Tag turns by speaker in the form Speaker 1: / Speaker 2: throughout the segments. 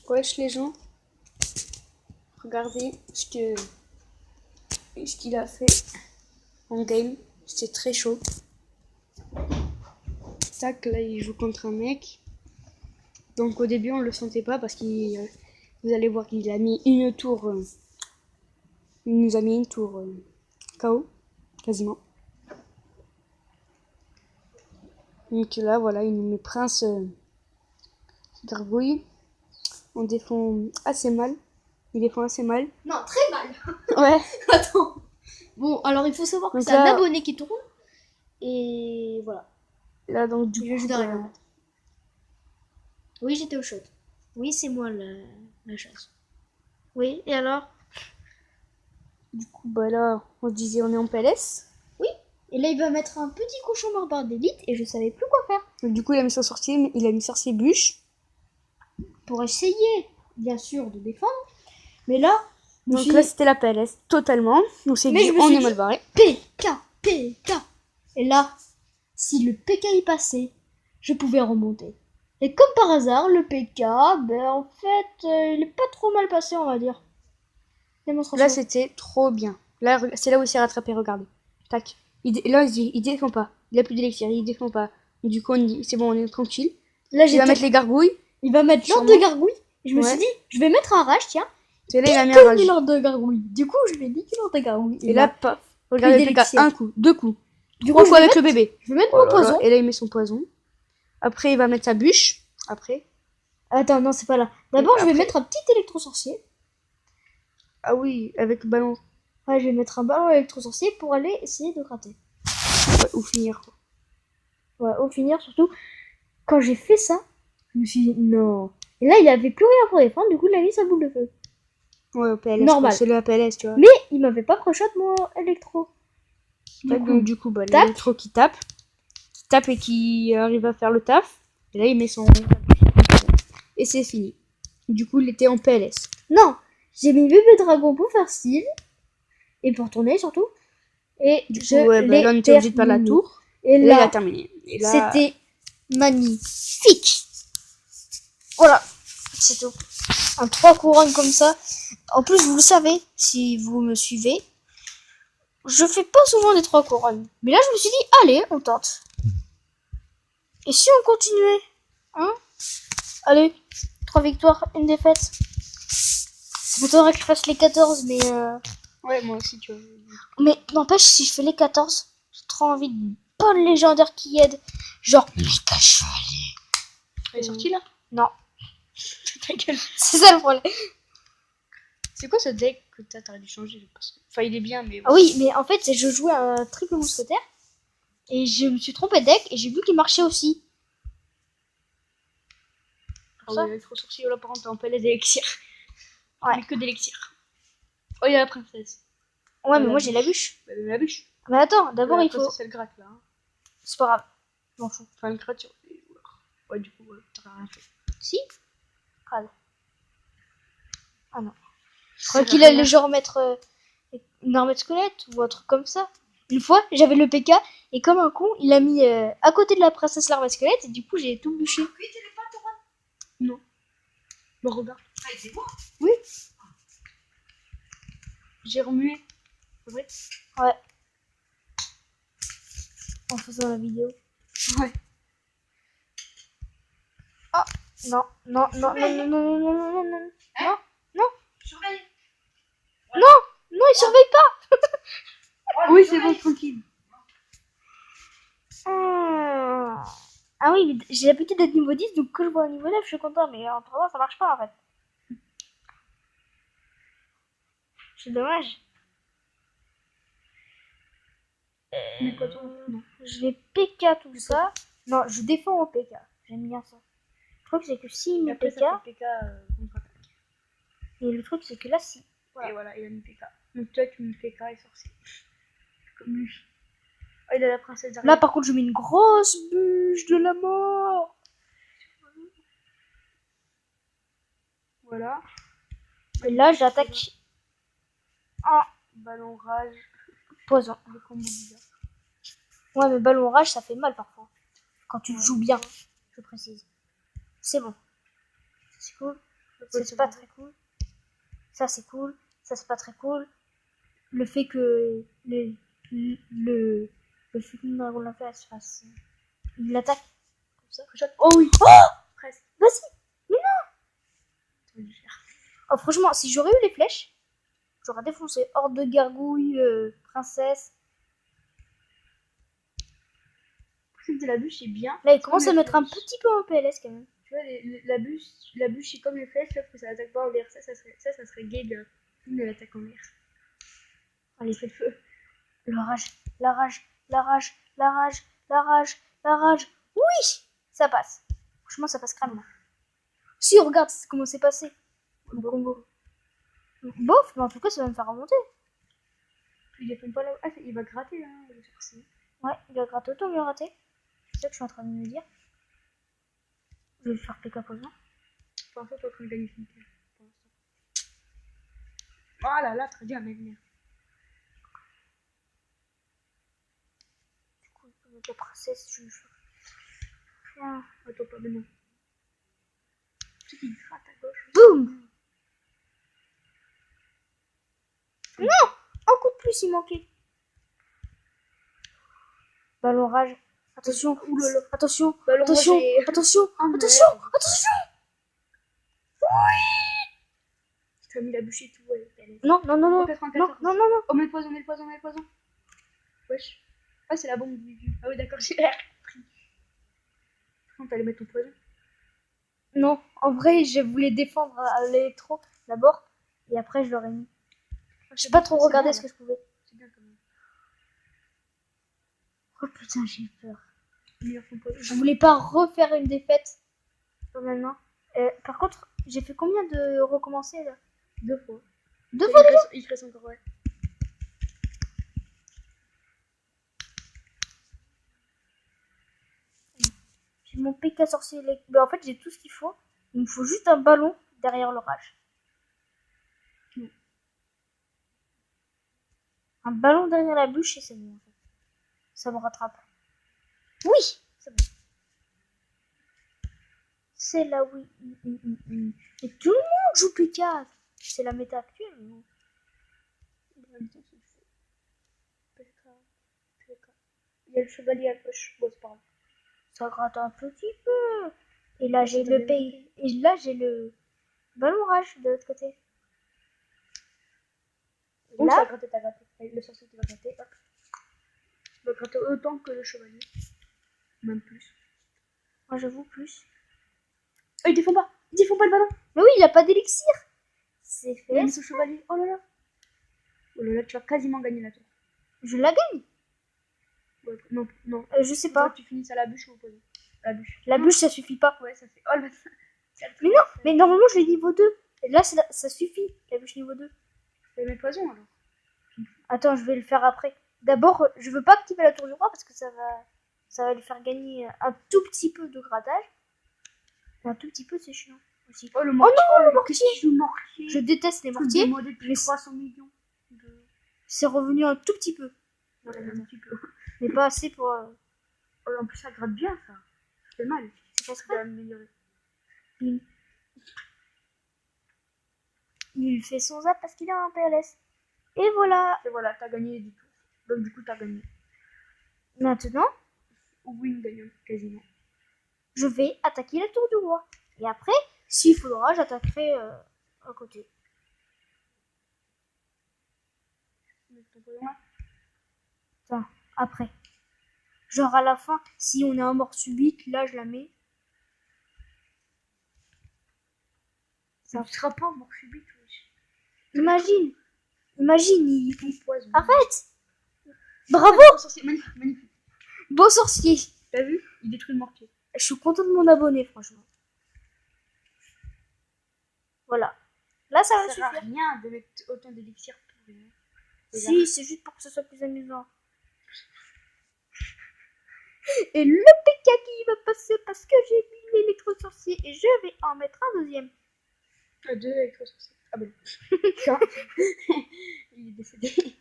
Speaker 1: Wesh les gens, regardez ce qu'il a fait en game. C'était très chaud. Tac, là il joue contre un mec. Donc au début on le sentait pas parce qu'il, vous allez voir qu'il a mis une tour, il nous a mis une tour KO quasiment. Donc là voilà, il nous met Prince Gargouille. On défend assez mal. Il défend assez mal.
Speaker 2: Non, très mal.
Speaker 1: Ouais.
Speaker 2: Attends. Bon, alors il faut savoir que
Speaker 1: Donc
Speaker 2: c'est
Speaker 1: là-
Speaker 2: un abonné qui tourne. Et voilà.
Speaker 1: Là donc du
Speaker 2: Je
Speaker 1: coup,
Speaker 2: joue derrière. Oui, j'étais au shot. Oui, c'est moi la chasse. Oui, et alors?
Speaker 1: du coup bah là on se disait on est en PLS.
Speaker 2: Oui. Et là, il va mettre un petit cochon barbare d'élite et je savais plus quoi faire.
Speaker 1: Donc du coup il a mis son sorcier, il a mis sorcier bûche.
Speaker 2: Pour essayer, bien sûr, de défendre. Mais là,
Speaker 1: Donc là c'était la PLS totalement. Donc c'est
Speaker 2: Mais
Speaker 1: dit
Speaker 2: je me
Speaker 1: on
Speaker 2: suis
Speaker 1: est
Speaker 2: dit-
Speaker 1: mal barré.
Speaker 2: PK, PK. Et là, si le PK y passait, je pouvais remonter. Et comme par hasard, le PK, ben en fait, il est pas trop mal passé, on va dire. Démonstration.
Speaker 1: Là c'était trop bien. Là c'est là où il s'est rattrapé, regardez. Tac. Là il défend pas. Il a plus d'élixir, il défend pas. Donc, du coup on dit c'est bon, on est tranquille.
Speaker 2: Là,
Speaker 1: Il va mettre les gargouilles.
Speaker 2: Il va mettre l'ordre
Speaker 1: Sûrement.
Speaker 2: de gargouille. Et je me suis
Speaker 1: Ouais.
Speaker 2: dit, je vais mettre un rage, tiens.
Speaker 1: Et là il a mis un
Speaker 2: Comme
Speaker 1: rage.
Speaker 2: l'ordre de gargouille. Du coup, je vais niquer l'ordre de gargouille.
Speaker 1: Et là paf. Regardez le PK,
Speaker 2: d'élixir.
Speaker 1: un coup, deux coups.
Speaker 2: Du
Speaker 1: Trois
Speaker 2: coup,
Speaker 1: fois avec le bébé.
Speaker 2: je vais mettre
Speaker 1: Oh
Speaker 2: mon
Speaker 1: là là.
Speaker 2: poison.
Speaker 1: Et là il met son poison. Après il va mettre sa bûche. Après.
Speaker 2: Attends, non, c'est pas là. D'abord, je vais
Speaker 1: Après.
Speaker 2: mettre un petit électro-sorcier.
Speaker 1: Ah oui, avec le ballon.
Speaker 2: Ouais, je vais mettre un ballon électro-sorcier pour aller essayer de gratter.
Speaker 1: Ouais, ou finir.
Speaker 2: Ouais, au finir, surtout, quand j'ai fait ça, je me suis dit non. Et là, il avait plus rien pour défendre, du coup, il a mis sa boule de feu.
Speaker 1: Ouais, au PLS.
Speaker 2: Normal.
Speaker 1: C'est le PLS, tu vois.
Speaker 2: Mais il m'avait pas crochot mon électro.
Speaker 1: Donc du coup, bah,
Speaker 2: tape.
Speaker 1: l'électro qui tape et qui arrive à faire le taf. Et là, il met son... Et c'est fini. Du coup, il était en PLS.
Speaker 2: Non, j'ai mis bébé dragon pour faire style. Et pour tourner, surtout. Et
Speaker 1: Du coup,
Speaker 2: je
Speaker 1: ouais, bah, là, on était obligé de perdre la tour.
Speaker 2: Et
Speaker 1: là, il a
Speaker 2: là,
Speaker 1: terminé. Et là...
Speaker 2: c'était magnifique. Voilà, c'est tout. Un 3 couronnes comme ça. En plus, vous le savez, si vous me suivez, je fais pas souvent des 3 couronnes. Mais là, je me suis dit, allez, on tente. Et si on continuait, hein? Allez, 3 victoires, une défaite. Ça m'étonnerait que je fasse les 14, mais
Speaker 1: Ouais, moi aussi, tu vois.
Speaker 2: Mais n'empêche, si je fais les 14, j'ai trop envie de bonne légendaire qui aide. Genre,
Speaker 3: Méta chevalier.
Speaker 1: Elle est sortie, là?
Speaker 2: non.
Speaker 1: Ta gueule.
Speaker 2: C'est ça le problème.
Speaker 1: C'est quoi ce deck que t'aurais dû changer? Enfin, il est bien, mais...
Speaker 2: Ah oui, mais en fait, je jouais un triple mousquetaire. Et je me suis trompé de deck et j'ai vu qu'il marchait aussi.
Speaker 1: Ah ouais, électro-sorcier, là, par contre, t'es en PLS d'élixir.
Speaker 2: Ouais.
Speaker 1: Mais que d'élixir. Oh, il y a la princesse.
Speaker 2: Ouais, mais
Speaker 1: la
Speaker 2: moi j'ai la
Speaker 1: bûche.
Speaker 2: bûche.
Speaker 1: Bah, la bûche.
Speaker 2: Mais attends, d'abord
Speaker 1: La
Speaker 2: il faut.
Speaker 1: princesse, elle gratte, là. Hein.
Speaker 2: C'est pas grave. Je m'en fous.
Speaker 1: Enfin, elle gratte sur les joueurs. Ouais, du coup, t'auras rien fait.
Speaker 2: Si. Grave. Ah non. Je crois qu'il allait genre mettre une armée de squelette ou un truc comme ça. Une fois, j'avais le PK et comme un con, il a mis à côté de la princesse l'armée de squelette et du coup j'ai tout bûché.
Speaker 1: Non. Bon, regarde.
Speaker 3: Ah, c'est moi.
Speaker 1: Oui. J'ai remué. C'est vrai?
Speaker 2: Ouais. En faisant la vidéo.
Speaker 1: Ouais.
Speaker 2: Oh non, non, non, non, non, non, non, non, non, non, non, non,
Speaker 3: Surveille.
Speaker 2: non, non, il surveille pas.
Speaker 1: Oui, c'est bon, tranquille.
Speaker 2: Ah oui, mais j'ai l'habitude d'être niveau 10, donc quand je vois un niveau 9, je suis content, mais en 3 ans, ça marche pas en fait. C'est dommage.
Speaker 1: Mais quoi, toi? Non.
Speaker 2: Je vais PK tout ça. Non, je défends au PK. J'aime bien ça. Le truc, c'est que si il met
Speaker 1: Après,
Speaker 2: PK,
Speaker 1: ça fait PK contre-attaque.
Speaker 2: et le truc, c'est que là, si.
Speaker 1: Et voilà, il a mis PK. Donc toi, tu me fais PK et sorcier. Comme lui. Oh, il a la princesse derrière.
Speaker 2: Là, par contre, je mets une grosse bûche de la mort.
Speaker 1: Voilà.
Speaker 2: Et là, j'attaque en
Speaker 1: Ballon rage.
Speaker 2: poison.
Speaker 1: Le combo bizarre.
Speaker 2: Ouais, mais ballon rage, ça fait mal parfois. Quand tu joues bien, je précise. C'est bon. C'est cool. c'est pas très cool. Ça, c'est cool. Ça, c'est pas très cool. Le fait que le fucking dragon de l'enfer se fasse. Il l'attaque. Comme ça.
Speaker 1: Oh oui.
Speaker 2: Oh,
Speaker 1: Presque.
Speaker 2: vas-y. Mais non. Oh, franchement, si j'aurais eu les flèches, j'aurais défoncé. Horde de gargouilles, princesse.
Speaker 1: Le de la bûche est bien.
Speaker 2: Là, il commence à mettre un petit peu en PLS quand même.
Speaker 1: Tu vois, la bûche c'est comme les flèches, sauf que ça attaque pas en l'air. Ça serait gay de l'attaque en l'air.
Speaker 2: Allez,
Speaker 1: Fais le feu.
Speaker 2: la rage, la rage, la rage, la rage, la rage, la rage. Oui, ça passe. Franchement, ça passe crânement. Si, regarde comment c'est passé. Le combo. Bof, mais en tout cas, ça va me faire remonter.
Speaker 1: Il défend pas là. Ah, il va gratter là, le sorcier.
Speaker 2: Ouais, il a gratté autant mieux raté. C'est ça que je suis en train de me dire. Je vais faire PK poison.
Speaker 1: Pour l'instant, tu es en train de gagner Finkel. Pour l'instant. Oh là là, très bien, mais venir.
Speaker 2: Du coup, il peut mettre la princesse, je jure.
Speaker 1: Ah, attends, pas maintenant. Tu sais qu'il gratte à gauche.
Speaker 2: Boum. Non, un coup de plus, il manquait. Ballon rage. Attention,
Speaker 1: Oulala.
Speaker 2: attention,
Speaker 1: Ballon
Speaker 2: attention,
Speaker 1: rage et-
Speaker 2: attention,
Speaker 1: Ah, merde.
Speaker 2: attention, attention.
Speaker 1: Tu as mis la bûche et tout, ouais.
Speaker 2: Non, non, non, non,
Speaker 1: 94.
Speaker 2: non, non, non, non.
Speaker 1: Oh, mets le poison, mets le poison, mets le poison. Wesh. Ah, c'est la bombe du. Ah, oui, d'accord, j'ai l'air pris. Non, t'allais mettre ton poison.
Speaker 2: Non, en vrai, je voulais défendre l'électro d'abord, et après je l'aurais mis. J'ai pas trop regardé ce que je pouvais.
Speaker 1: C'est bien quand même.
Speaker 2: Oh putain, j'ai peur.
Speaker 1: Meilleur son poison.
Speaker 2: Je voulais pas refaire une défaite. Maintenant. Par contre, j'ai fait combien de recommencer là?
Speaker 1: 2 fois.
Speaker 2: 2 fois déjà?
Speaker 1: Il te reste encore, ouais.
Speaker 2: J'ai mon PK sorcier électrique. Mais en fait, j'ai tout ce qu'il faut. Il me faut juste un ballon derrière l'orage. Un ballon derrière la bûche et c'est bon. En fait. Ça me rattrape. Oui, c'est bon. C'est là, oui. Et tout le monde joue PK. C'est la méta actuelle. Non?
Speaker 1: Il y a le chevalier à gauche. Bon, c'est pas grave.
Speaker 2: Ça gratte un petit peu. Et là, j'ai le pays. Et là, j'ai le ballon rage de l'autre côté.
Speaker 1: Donc,
Speaker 2: Là,
Speaker 1: t'as gratté. Le sorcier, tu vas gratter. Hop. Tu vas gratter autant que le chevalier. Même plus.
Speaker 2: moi, j'avoue plus.
Speaker 1: Oh, il défend pas. Il défend pas le ballon.
Speaker 2: Mais oui, il a pas d'élixir. C'est
Speaker 1: Il a
Speaker 2: fait.
Speaker 1: mis son chevalier. Oh là là. Oh là là, tu vas quasiment gagner la tour.
Speaker 2: Je la gagne.
Speaker 1: Ouais, non, non.
Speaker 2: Je sais pas.
Speaker 1: Tu finis à la bûche ou au poison? La bûche.
Speaker 2: La bûche, ça suffit pas.
Speaker 1: Ouais, ça fait. Oh là.
Speaker 2: Mais non, mais normalement, je l'ai niveau 2. Et là, ça suffit. La bûche niveau 2.
Speaker 1: Je vais mettre poison alors.
Speaker 2: Attends, je vais le faire après. D'abord, je veux pas activer la tour du roi parce que ça va lui faire gagner un tout petit peu de grattage. Un tout petit peu, c'est chiant aussi.
Speaker 1: Oh le mortier.
Speaker 2: Oh non, le
Speaker 1: mortier.
Speaker 2: mortier. Je déteste les mortiers.
Speaker 1: Depuis 300 millions.
Speaker 2: C'est revenu un tout petit peu.
Speaker 1: Ouais, un petit peu.
Speaker 2: Mais pas assez pour.
Speaker 1: Oh, en plus, ça gratte bien ça. Ça fait mal.
Speaker 2: C'est pas
Speaker 1: Ça va améliorer.
Speaker 2: Bim. Il fait son zap parce qu'il a un PLS. Et voilà.
Speaker 1: Et voilà, t'as gagné du tout. Donc du coup, t'as gagné.
Speaker 2: Maintenant,
Speaker 1: Win gagnant, quasiment.
Speaker 2: je vais attaquer la tour du roi. Et après, s'il faudra, j'attaquerai à côté. Enfin, après. Genre à la fin, si on est un mort subite, là je la mets.
Speaker 1: Ça ne sera pas mort subite, wesh.
Speaker 2: Imagine. Imagine, il.
Speaker 1: Poison.
Speaker 2: Arrête. Bravo.
Speaker 1: Magnifique, magnifique.
Speaker 2: Beau sorcier.
Speaker 1: T'as vu? Il détruit le mortier.
Speaker 2: Je suis content de mon abonné, franchement. Voilà. Là, ça va
Speaker 1: Ça sert à
Speaker 2: suffire.
Speaker 1: rien de mettre autant d'élixir pour rien.
Speaker 2: Si, c'est juste pour que ce soit plus amusant. Et le PK qui va passer parce que j'ai mis l'électro-sorcier et je vais en mettre un deuxième.
Speaker 1: Deux avec toi sorcier. Ah ben. Il est décédé.
Speaker 2: C'est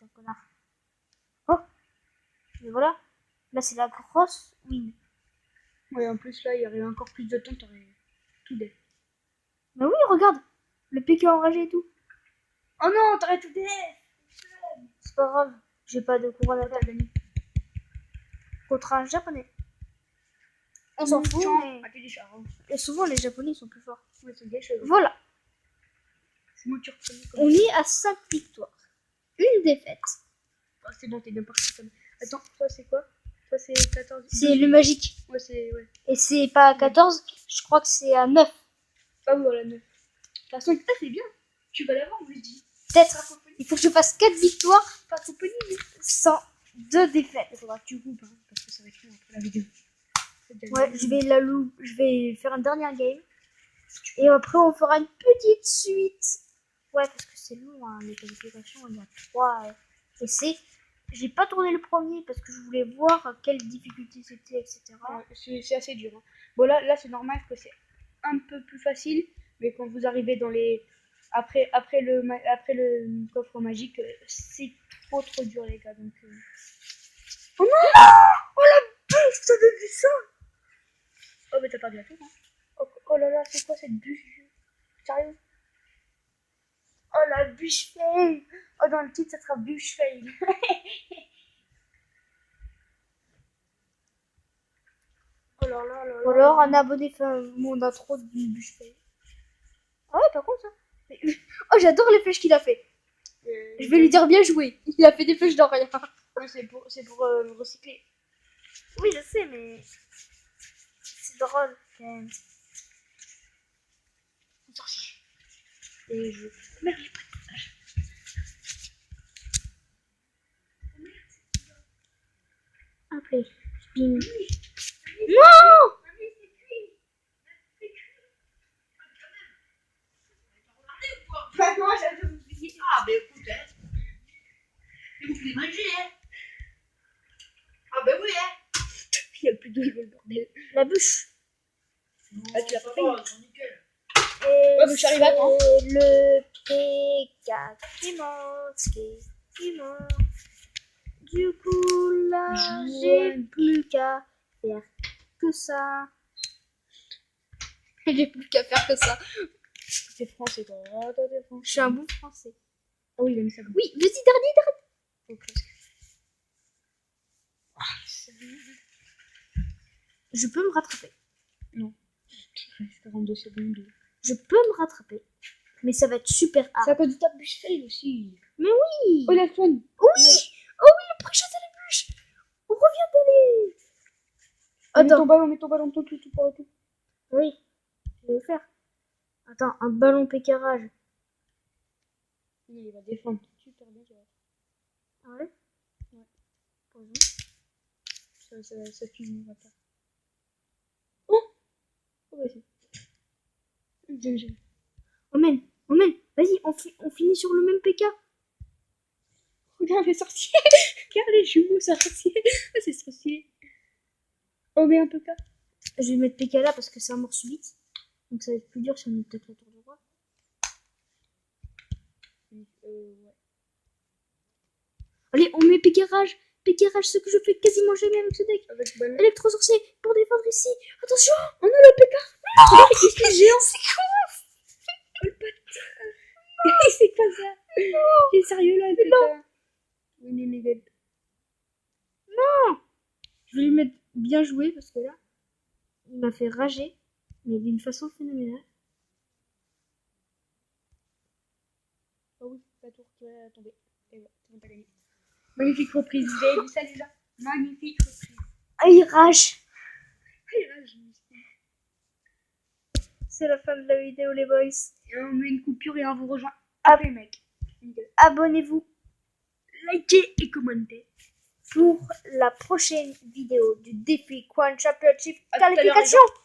Speaker 2: un connard. Oh. Mais voilà. Là, c'est la grosse win.
Speaker 1: Ouais, en plus là, il y aurait encore plus de temps, t'aurais tout dead.
Speaker 2: Mais oui, regarde. Le PK enragé et tout.
Speaker 1: Oh non, t'arrêtes tout.
Speaker 2: C'est pas grave. J'ai pas de couronne à
Speaker 1: T'as
Speaker 2: faire.
Speaker 1: gagné.
Speaker 2: Contre un japonais. On s'en fout, mais... Et souvent, les japonais sont plus forts.
Speaker 1: Ouais, c'est des choses.
Speaker 2: Voilà.
Speaker 1: C'est moi qui reconnais comme
Speaker 2: On est à 5 victoires. Une défaite.
Speaker 1: Oh, c'est bon, t'es bien parti. Attends, toi c'est quoi? Toi c'est 14.
Speaker 2: C'est le magique.
Speaker 1: Ouais, c'est. Ouais.
Speaker 2: Et c'est pas à 14, je crois que c'est à 9.
Speaker 1: Ah oui, voilà, 9. De toute façon, c'est bien. Tu vas l'avoir, je dis.
Speaker 2: Peut-être. Il faut que je fasse 4 victoires
Speaker 1: Pas compagnie, mais.
Speaker 2: sans 2 défaites.
Speaker 1: Il faudra que tu coupes, hein, parce que ça va être long après la vidéo.
Speaker 2: Ouais, je vais faire un dernier game. Et après, on fera une petite suite. Ouais, parce que c'est long, hein, les qualifications. Il y a 3 essais. J'ai pas tourné le premier parce que je voulais voir quelle difficulté c'était, etc.
Speaker 1: Ouais, c'est assez dur. Hein. Bon, là c'est normal que c'est un peu plus facile, mais quand vous arrivez dans les. Après le coffre magique, c'est trop dur, les gars. Donc, oh non! Oh la bûche! Vous avez vu ça? Oh, mais t'as pas bien fait, hein? Oh là là, c'est quoi cette bûche? Sérieux? Oh la bûche fail! Oh, dans le titre, ça sera bûche fail. Oh là là là là.
Speaker 2: Ou alors, un abonné fait un monde intro d'une bûche fail. Ah ouais, par contre, ça. Oh, j'adore les flèches qu'il a fait. Je vais lui dire bien joué. Il a fait des flèches dans rien.
Speaker 1: Ouais, c'est pour recycler.
Speaker 2: Oui, je sais, mais c'est drôle quand même.
Speaker 1: Et je. Merde, j'ai pas
Speaker 2: Appelez. Bing.
Speaker 1: Non! Bah non, j'avais oublié.
Speaker 3: Ah, ben écoute, hein. Vous pouvez manger, hein. Ah, ben oui, hein.
Speaker 1: Il n'y a plus d'eau, le bordel.
Speaker 2: La bûche.
Speaker 1: Ah, tu l'as pas fait?
Speaker 3: Nickel.
Speaker 2: Et
Speaker 1: mais je suis arrivée à temps.
Speaker 2: c'est le P4 qui monte. Du coup, là, j'ai plus qu'à faire que ça. J'ai plus qu'à faire que ça.
Speaker 1: C'est français, toi. Ah, toi, t'es français.
Speaker 2: Je suis un bon français.
Speaker 1: Ah oui, il a mis ça.
Speaker 2: Oui, vas-y, dernier.
Speaker 1: Oh, presque. Ah, c'est bon.
Speaker 2: Je peux me rattraper.
Speaker 1: Non. 42 secondes.
Speaker 2: Je peux me rattraper. Mais ça va être super hard.
Speaker 1: C'est à cause de ta bûche fail aussi.
Speaker 2: Mais oui.
Speaker 1: Oh, la Swan.
Speaker 2: Oui. Oh oui, le prochain c'est la bûche. On revient d'aller. Attends.
Speaker 1: Mets ton ballon, tout par tout.
Speaker 2: Oui, je vais le faire. Attends, un ballon pécarage.
Speaker 1: Il va défendre super bien, tu vois.
Speaker 2: Ah ouais?
Speaker 1: Ouais.
Speaker 2: Par exemple.
Speaker 1: Ça finira pas. Oh! Oh, vas-y. J'aime.
Speaker 2: On mène. Vas-y, on finit sur le même PK.
Speaker 1: Regarde les sorciers. Regarde les jumeaux sorciers. Ah, c'est sorcier. Oh, mais un peu pas.
Speaker 2: Je vais mettre PK là parce que c'est un mort subite. Donc ça va être plus dur si on met peut-être la tour de roi.
Speaker 1: Ouais.
Speaker 2: Allez, on met pécarage. Pécarage, ce que je fais quasiment jamais avec ce deck.
Speaker 1: Avec ballon.
Speaker 2: Électro-sorcier pour défendre ici. Attention.
Speaker 1: Oh non, le pétard.
Speaker 2: Non,
Speaker 1: il est géant.
Speaker 2: c'est con.
Speaker 1: Oh, le bâtard. C'est pas ça. Il est sérieux là, le pétard. Oui, mais Miguel.
Speaker 2: Je vais lui mettre bien joué parce que là, il m'a fait rager, mais d'une façon phénoménale.
Speaker 1: Oh oui, la tour qui va tomber. Et voilà, c'est bon, t'as gagné. Magnifique reprise. Vous avez vu ça déjà? Magnifique reprise.
Speaker 2: Ah, il rage.
Speaker 1: Et là,
Speaker 2: C'est la fin de la vidéo, les boys.
Speaker 1: Et on met une coupure et on vous rejoint après, mec.
Speaker 2: Abonnez-vous
Speaker 1: Likez et commentez.
Speaker 2: pour la prochaine vidéo du défi Quan Championship
Speaker 1: À tout à l'heure, les
Speaker 2: qualification.